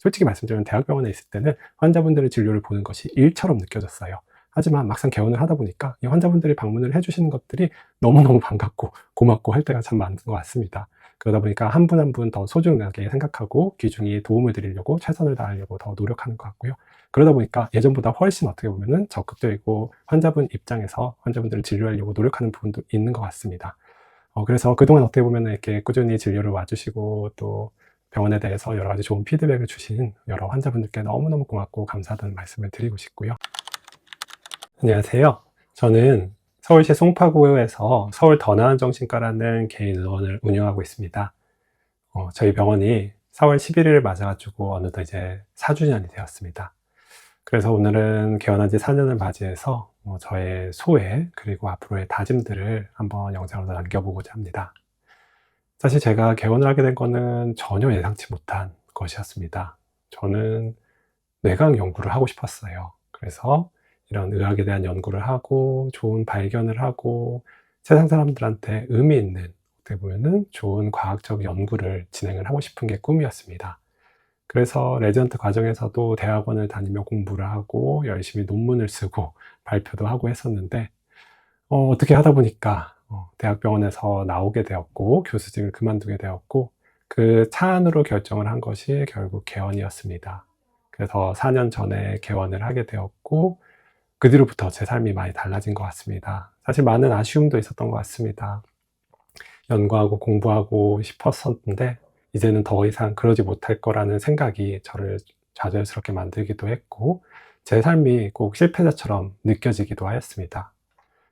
솔직히 말씀드리면 대학병원에 있을 때는 환자분들의 진료를 보는 것이 일처럼 느껴졌어요. 하지만 막상 개원을 하다 보니까 이 환자분들이 방문을 해주시는 것들이 너무너무 반갑고 고맙고 할 때가 참 많은 것 같습니다. 그러다 보니까 한 분 한 분 더 소중하게 생각하고 귀중히 도움을 드리려고 최선을 다하려고 더 노력하는 것 같고요. 그러다 보니까 예전보다 훨씬 어떻게 보면은 적극적이고 환자분 입장에서 환자분들을 진료하려고 노력하는 부분도 있는 것 같습니다. 그래서 그동안 어떻게 보면은 이렇게 꾸준히 진료를 와주시고 또 병원에 대해서 여러 가지 좋은 피드백을 주신 여러 환자분들께 너무너무 고맙고 감사하다는 말씀을 드리고 싶고요. 안녕하세요. 저는 서울시 송파구에서 서울 더 나은 정신과라는 개인 의원을 운영하고 있습니다. 저희 병원이 4월 11일을 맞아가지고 어느덧 이제 4주년이 되었습니다. 그래서 오늘은 개원한 지 4년을 맞이해서 저의 소회 그리고 앞으로의 다짐들을 한번 영상으로 남겨보고자 합니다. 사실 제가 개원을 하게 된 거는 전혀 예상치 못한 것이었습니다. 저는 뇌과학 연구를 하고 싶었어요. 그래서 이런 의학에 대한 연구를 하고 좋은 발견을 하고 세상 사람들한테 의미 있는 어떻게 보면은 좋은 과학적 연구를 진행을 하고 싶은 게 꿈이었습니다. 그래서 레지던트 과정에서도 대학원을 다니며 공부를 하고 열심히 논문을 쓰고 발표도 하고 했었는데 어떻게 하다 보니까 대학병원에서 나오게 되었고 교수직을 그만두게 되었고 그 차 안으로 결정을 한 것이 결국 개원이었습니다. 그래서 4년 전에 개원을 하게 되었고 그 뒤로부터 제 삶이 많이 달라진 것 같습니다. 사실 많은 아쉬움도 있었던 것 같습니다. 연구하고 공부하고 싶었었는데 이제는 더 이상 그러지 못할 거라는 생각이 저를 좌절스럽게 만들기도 했고 제 삶이 꼭 실패자처럼 느껴지기도 하였습니다.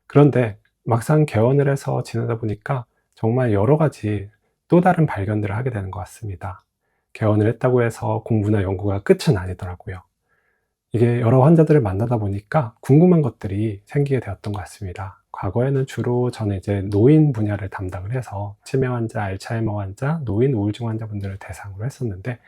그런데 막상 개원을 해서 지내다 보니까 정말 여러 가지 또 다른 발견들을 하게 되는 것 같습니다. 개원을 했다고 해서 공부나 연구가 끝은 아니더라고요. 이게 여러 환자들을 만나다 보니까 궁금한 것들이 생기게 되었던 것 같습니다. 과거에는 주로 저는 이제 노인 분야를 담당을 해서 치매 환자, 알츠하이머 환자, 노인 우울증 환자분들을 대상으로 했었는데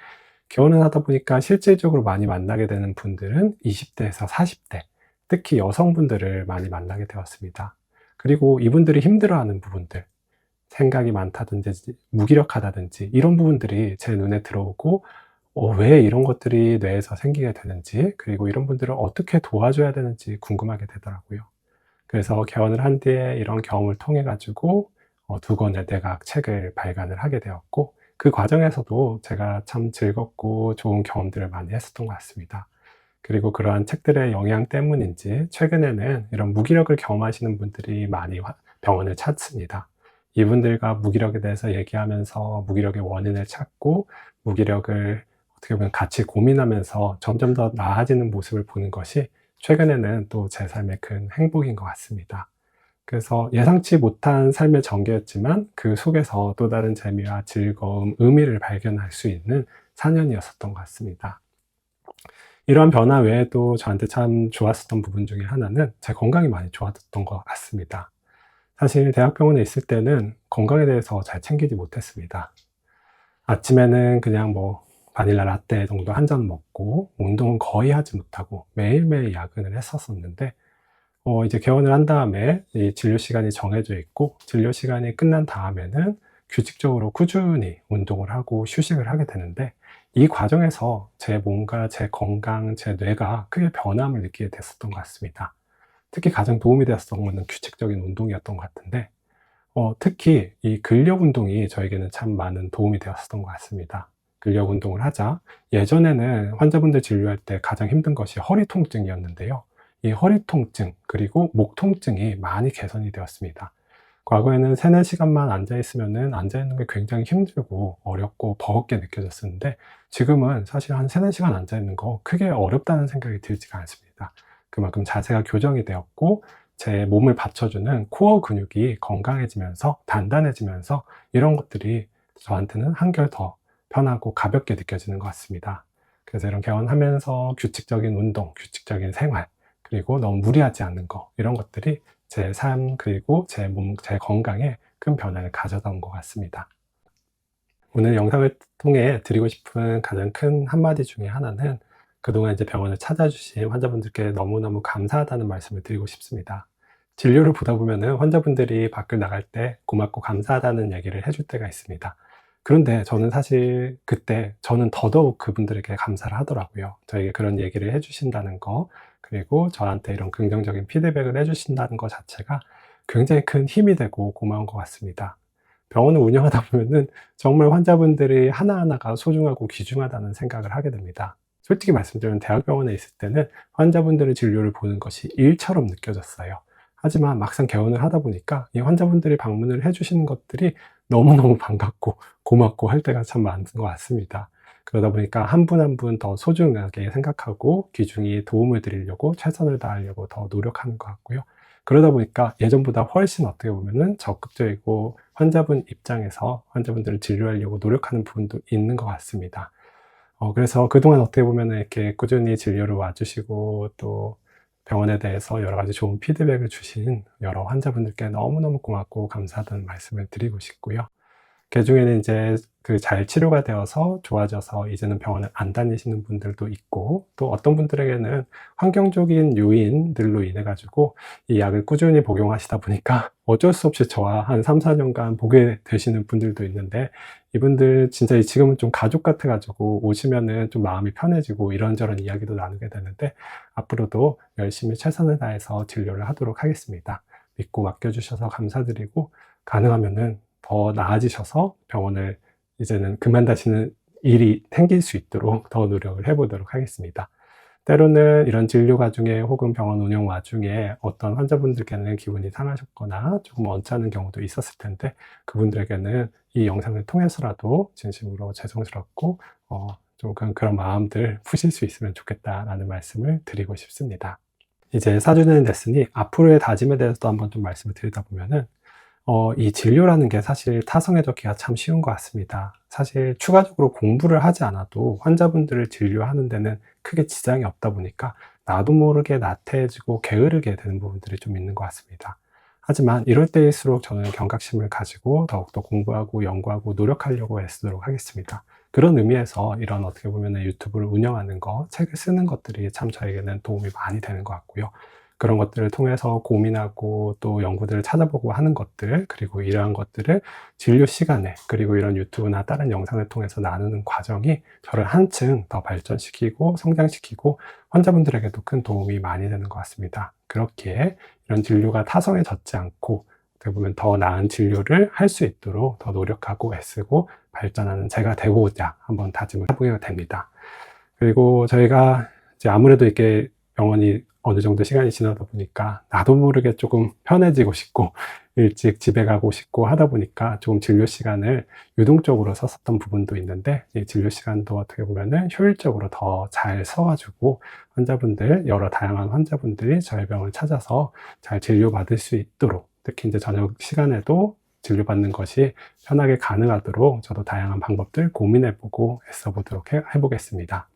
개원을 하다 보니까 실질적으로 많이 만나게 되는 분들은 20대에서 40대, 특히 여성분들을 많이 만나게 되었습니다. 그리고 이분들이 힘들어하는 부분들, 생각이 많다든지 무기력하다든지 이런 부분들이 제 눈에 들어오고 왜 이런 것들이 뇌에서 생기게 되는지 그리고 이런 분들을 어떻게 도와줘야 되는지 궁금하게 되더라고요. 그래서 개원을 한 뒤에 이런 경험을 통해 가지고 2권의 뇌과학 책을 발간을 하게 되었고 그 과정에서도 제가 참 즐겁고 좋은 경험들을 많이 했었던 것 같습니다. 그리고 그러한 책들의 영향 때문인지 최근에는 이런 무기력을 경험하시는 분들이 많이 병원을 찾습니다. 이분들과 무기력에 대해서 얘기하면서 무기력의 원인을 찾고 무기력을 어떻게 보면 같이 고민하면서 점점 더 나아지는 모습을 보는 것이 최근에는 또 제 삶의 큰 행복인 것 같습니다. 그래서 예상치 못한 삶의 전개였지만 그 속에서 또 다른 재미와 즐거움, 의미를 발견할 수 있는 4년이었었던 것 같습니다. 이러한 변화 외에도 저한테 참 좋았었던 부분 중에 하나는 제 건강이 많이 좋아졌던 것 같습니다. 사실 대학병원에 있을 때는 건강에 대해서 잘 챙기지 못했습니다. 아침에는 그냥 바닐라 라떼 정도 한 잔 먹고 운동은 거의 하지 못하고 매일매일 야근을 했었었는데 이제 개원을 한 다음에 이 진료 시간이 정해져 있고 진료 시간이 끝난 다음에는 규칙적으로 꾸준히 운동을 하고 휴식을 하게 되는데 이 과정에서 제 몸과 제 건강, 제 뇌가 크게 변함을 느끼게 됐었던 것 같습니다. 특히 가장 도움이 되었던 것은 규칙적인 운동이었던 것 같은데 특히 이 근력 운동이 저에게는 참 많은 도움이 되었었던 것 같습니다. 근력 운동을 하자 예전에는 환자분들 진료할 때 가장 힘든 것이 허리 통증이었는데요. 이 허리 통증 그리고 목 통증이 많이 개선이 되었습니다. 과거에는 3-4시간만 앉아있으면은 앉아있는 게 굉장히 힘들고 어렵고 버겁게 느껴졌었는데 지금은 사실 한 3-4시간 앉아있는 거 크게 어렵다는 생각이 들지가 않습니다. 그만큼 자세가 교정이 되었고 제 몸을 받쳐주는 코어 근육이 건강해지면서 단단해지면서 이런 것들이 저한테는 한결 더 편하고 가볍게 느껴지는 것 같습니다. 그래서 이런 개원하면서 규칙적인 운동, 규칙적인 생활 그리고 너무 무리하지 않는 거 이런 것들이 제 삶 그리고 제 몸, 제 건강에 큰 변화를 가져다 온 것 같습니다. 오늘 영상을 통해 드리고 싶은 가장 큰 한마디 중에 하나는 그동안 이제 병원을 찾아주신 환자분들께 너무너무 감사하다는 말씀을 드리고 싶습니다. 진료를 보다 보면은 환자분들이 밖을 나갈 때 고맙고 감사하다는 얘기를 해줄 때가 있습니다. 그런데 저는 사실 그때 저는 더더욱 그분들에게 감사를 하더라고요. 저에게 그런 얘기를 해 주신다는 거, 그리고 저한테 이런 긍정적인 피드백을 해 주신다는 거 자체가 굉장히 큰 힘이 되고 고마운 것 같습니다. 병원을 운영하다 보면은 정말 환자분들이 하나하나가 소중하고 귀중하다는 생각을 하게 됩니다. 솔직히 말씀드리면 대학병원에 있을 때는 환자분들의 진료를 보는 것이 일처럼 느껴졌어요. 하지만 막상 개원을 하다 보니까 이 환자분들이 방문을 해 주시는 것들이 너무너무 반갑고 고맙고 할 때가 참 많은 것 같습니다. 그러다 보니까 한 분 한 분 더 소중하게 생각하고 귀중히 도움을 드리려고 최선을 다하려고 더 노력하는 것 같고요. 그러다 보니까 예전보다 훨씬 어떻게 보면은 적극적이고 환자분 입장에서 환자분들을 진료하려고 노력하는 부분도 있는 것 같습니다. 그래서 그동안 어떻게 보면은 이렇게 꾸준히 진료를 와 주시고 또 병원에 대해서 여러 가지 좋은 피드백을 주신 여러 환자분들께 너무너무 고맙고 감사하다는 말씀을 드리고 싶고요. 그중에는 이제 그 잘 치료가 되어서 좋아져서 이제는 병원을 안 다니시는 분들도 있고, 또 어떤 분들에게는 환경적인 요인들로 인해 가지고 이 약을 꾸준히 복용하시다 보니까 어쩔 수 없이 저와 한 3-4 년간 보게 되시는 분들도 있는데, 이분들 진짜 지금은 좀 가족 같아 가지고 오시면은 좀 마음이 편해지고 이런저런 이야기도 나누게 되는데, 앞으로도 열심히 최선을 다해서 진료를 하도록 하겠습니다. 믿고 맡겨 주셔서 감사드리고, 가능하면은 더 나아지셔서 병원을 이제는 그만두시는 일이 생길 수 있도록 더 노력을 해 보도록 하겠습니다. 때로는 이런 진료 과중에 혹은 병원 운영 와중에 어떤 환자분들께는 기분이 상하셨거나 조금 언짢은 경우도 있었을 텐데, 그분들에게는 이 영상을 통해서라도 진심으로 죄송스럽고 조금 그런 마음들 푸실 수 있으면 좋겠다라는 말씀을 드리고 싶습니다. 이제 4주년이 됐으니 앞으로의 다짐에 대해서도 한번 좀 말씀을 드리다 보면은, 이 진료라는 게 사실 타성해졌기가 참 쉬운 것 같습니다. 사실 추가적으로 공부를 하지 않아도 환자분들을 진료하는 데는 크게 지장이 없다 보니까 나도 모르게 나태해지고 게으르게 되는 부분들이 좀 있는 것 같습니다. 하지만 이럴 때일수록 저는 경각심을 가지고 더욱더 공부하고 연구하고 노력하려고 애쓰도록 하겠습니다. 그런 의미에서 이런 어떻게 보면 유튜브를 운영하는 거, 책을 쓰는 것들이 참 저에게는 도움이 많이 되는 것 같고요. 그런 것들을 통해서 고민하고 또 연구들을 찾아보고 하는 것들, 그리고 이러한 것들을 진료 시간에, 그리고 이런 유튜브나 다른 영상을 통해서 나누는 과정이 저를 한층 더 발전시키고 성장시키고 환자분들에게도 큰 도움이 많이 되는 것 같습니다. 그렇기에 이런 진료가 타성해졌지 않고 어떻게 보면 더 나은 진료를 할 수 있도록 더 노력하고 애쓰고 발전하는 제가 되고자 한번 다짐을 해보게 됩니다. 그리고 저희가 이제 아무래도 이렇게 병원이 어느 정도 시간이 지나다 보니까 나도 모르게 조금 편해지고 싶고 일찍 집에 가고 싶고 하다 보니까 조금 진료 시간을 유동적으로 썼었던 부분도 있는데, 이 진료 시간도 어떻게 보면은 효율적으로 더 잘 써가지고 환자분들, 여러 다양한 환자분들이 저희 병을 찾아서 잘 진료받을 수 있도록, 특히 이제 저녁 시간에도 진료받는 것이 편하게 가능하도록 저도 다양한 방법들 고민해보고 애써보도록 해보겠습니다.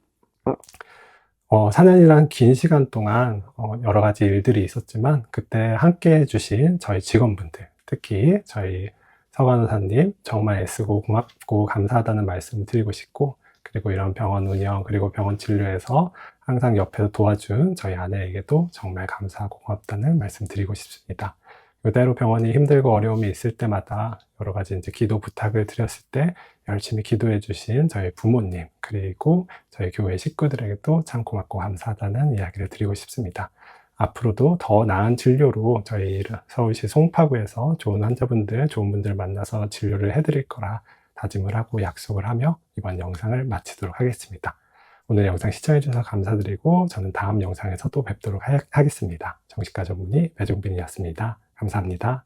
4년이란 긴 시간 동안 여러 가지 일들이 있었지만, 그때 함께 해주신 저희 직원분들, 특히 저희 서간호사님 정말 애쓰고 고맙고 감사하다는 말씀을 드리고 싶고, 그리고 이런 병원 운영, 그리고 병원 진료에서 항상 옆에서 도와준 저희 아내에게도 정말 감사하고 고맙다는 말씀 드리고 싶습니다. 이대로 병원이 힘들고 어려움이 있을 때마다 여러 가지 이제 기도 부탁을 드렸을 때 열심히 기도해 주신 저희 부모님, 그리고 저희 교회 식구들에게도 참 고맙고 감사하다는 이야기를 드리고 싶습니다. 앞으로도 더 나은 진료로 저희 서울시 송파구에서 좋은 환자분들, 좋은 분들 만나서 진료를 해드릴 거라 다짐을 하고 약속을 하며 이번 영상을 마치도록 하겠습니다. 오늘 영상 시청해 주셔서 감사드리고, 저는 다음 영상에서 또 뵙도록 하겠습니다. 정신과 전문의 배종빈이었습니다. 감사합니다.